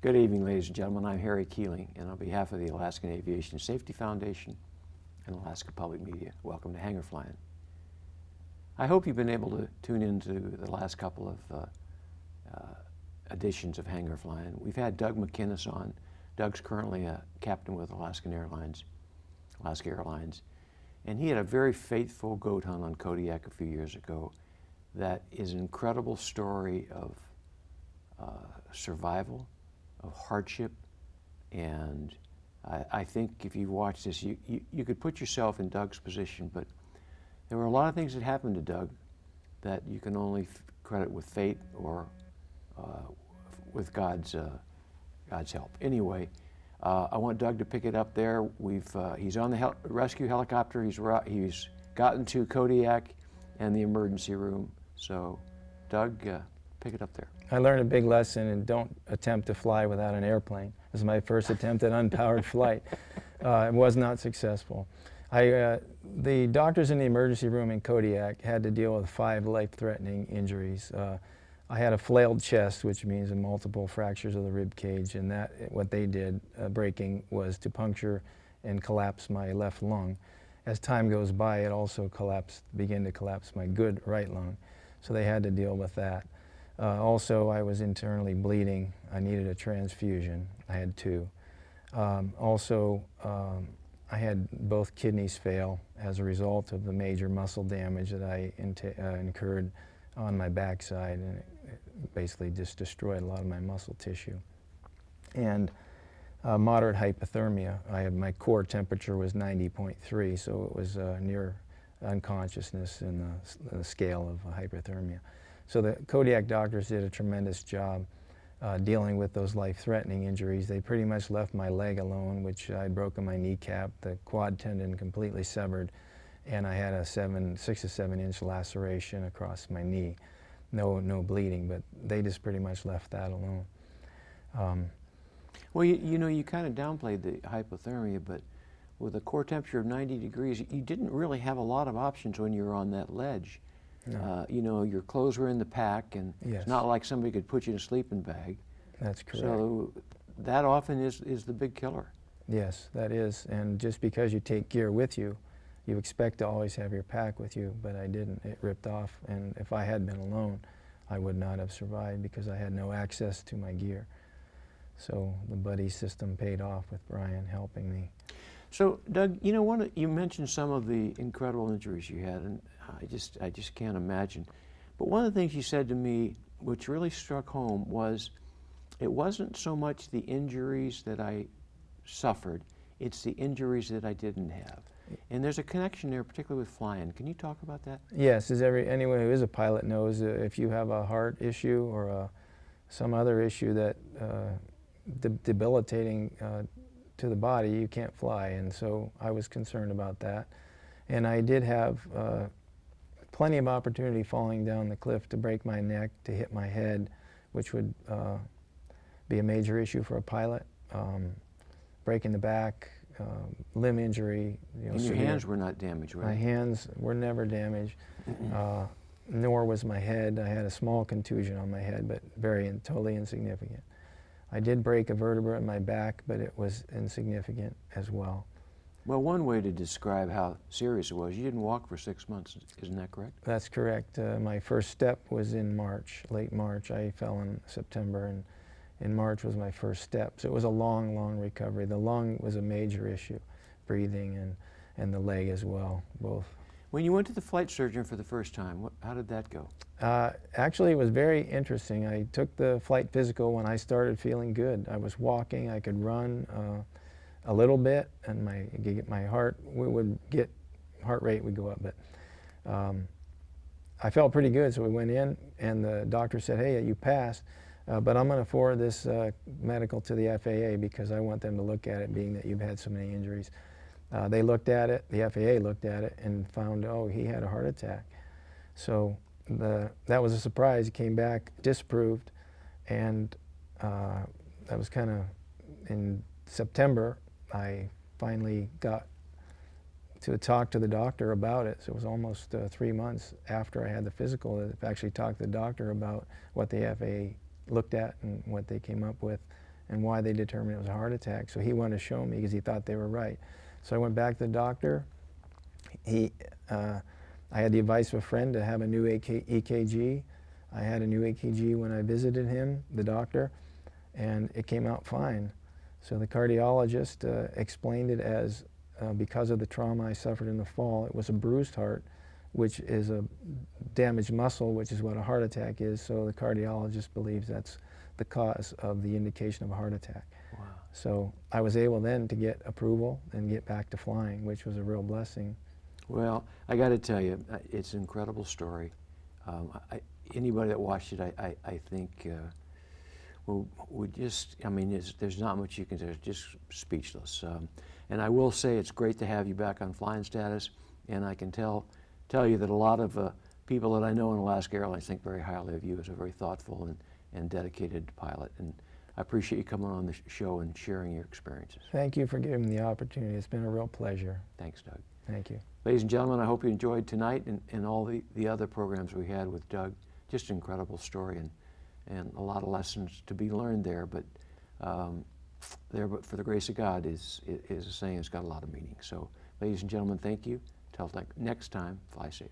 Good evening, ladies and gentlemen. I'm Harry Keeling, and on behalf of the Alaskan Aviation Safety Foundation and Alaska Public Media, welcome to Hangar Flying. I hope you've been able to tune into the last couple of editions of Hangar Flying. We've had Doug McKinnis on. Doug's currently a captain with Alaska Airlines, and he had a very faithful goat hunt on Kodiak a few years ago that is an incredible story of survival, of hardship, and I think if you watch this, you could put yourself in Doug's position, but there were a lot of things that happened to Doug that you can only credit with fate or with God's help. Anyway, I want Doug to pick it up there. He's on the rescue helicopter. He's gotten to Kodiak and the emergency room. So, Doug, pick it up there. I learned a big lesson, and don't attempt to fly without an airplane. It was my first attempt at unpowered flight. It was not successful. The doctors in the emergency room in Kodiak had to deal with 5 life-threatening injuries. I had a flailed chest, which means multiple fractures of the rib cage, and what they did, breaking, was to puncture and collapse my left lung. As time goes by, it also began to collapse my good right lung, so they had to deal with that. Also, I was internally bleeding. I needed a transfusion. I had 2. I had both kidneys fail as a result of the major muscle damage that I incurred on my backside, and it basically just destroyed a lot of my muscle tissue. And moderate hypothermia. My core temperature was 90.3, so it was near unconsciousness in the scale of hypothermia. So the Kodiak doctors did a tremendous job dealing with those life-threatening injuries. They pretty much left my leg alone, which I'd broken my kneecap, the quad tendon completely severed, and I had a 6 to 7 inch laceration across my knee. No bleeding, but they just pretty much left that alone. Well, you kind of downplayed the hypothermia, but with a core temperature of 90 degrees, you didn't really have a lot of options when you were on that ledge. No. Your clothes were in the pack, and yes. It's not like somebody could put you in a sleeping bag. That's correct. So that often is the big killer. Yes, that is. And just because you take gear with you, you expect to always have your pack with you, but I didn't. It ripped off, and if I had been alone, I would not have survived because I had no access to my gear. So the buddy system paid off with Brian helping me. So, Doug, you mentioned some of the incredible injuries you had, and I just can't imagine. But one of the things you said to me, which really struck home, was it wasn't so much the injuries that I suffered, it's the injuries that I didn't have. And there's a connection there, particularly with flying. Can you talk about that? Yes, as anyone who is a pilot knows, if you have a heart issue or some other issue that debilitating to the body, you can't fly, and so I was concerned about that. And I did have plenty of opportunity falling down the cliff to break my neck, to hit my head, which would be a major issue for a pilot. Breaking the back, limb injury. And your hands were not damaged, right? My hands were never damaged, nor was my head. I had a small contusion on my head, but totally insignificant. I did break a vertebra in my back, but it was insignificant as well. Well, one way to describe how serious it was, you didn't walk for 6 months, isn't that correct? That's correct. My first step was in March, late March. I fell in September, and in March was my first step. So it was a long, long recovery. The lung was a major issue, breathing and the leg as well, both. When you went to the flight surgeon for the first time, how did that go? Actually, it was very interesting. I took the flight physical when I started feeling good. I was walking, I could run a little bit, and my heart rate would go up, but I felt pretty good. So we went in, and the doctor said, "Hey, you passed, but I'm going to forward this medical to the FAA because I want them to look at it, being that you've had so many injuries." They looked at it, the FAA looked at it, and found, oh, he had a heart attack. So that was a surprise. He came back, disproved, and that was kind of in September. I finally got to talk to the doctor about it. So it was almost 3 months after I had the physical that I actually talked to the doctor about what the FAA looked at and what they came up with and why they determined it was a heart attack. So he wanted to show me because he thought they were right. So I went back to the doctor. I had the advice of a friend to have a new EKG. I had a new EKG when I visited him, the doctor, and it came out fine. So the cardiologist explained it as because of the trauma I suffered in the fall, it was a bruised heart, which is a damaged muscle, which is what a heart attack is. So the cardiologist believes that's the cause of the indication of a heart attack. Wow. So I was able then to get approval and get back to flying, which was a real blessing. Well, I got to tell you, it's an incredible story. Anybody that watched it, I think, would just, I mean, there's not much you can say, just speechless. And I will say it's great to have you back on flying status, and I can tell you that a lot of people that I know in Alaska Airlines think very highly of you as a very thoughtful and dedicated pilot. And I appreciate you coming on the show and sharing your experiences. Thank you for giving me the opportunity. It's been a real pleasure. Thanks, Doug. Thank you. Ladies and gentlemen, I hope you enjoyed tonight and all the other programs we had with Doug. Just an incredible story and a lot of lessons to be learned there, but for the grace of God is a saying that's got a lot of meaning. So, ladies and gentlemen, thank you. Till next time, fly safe.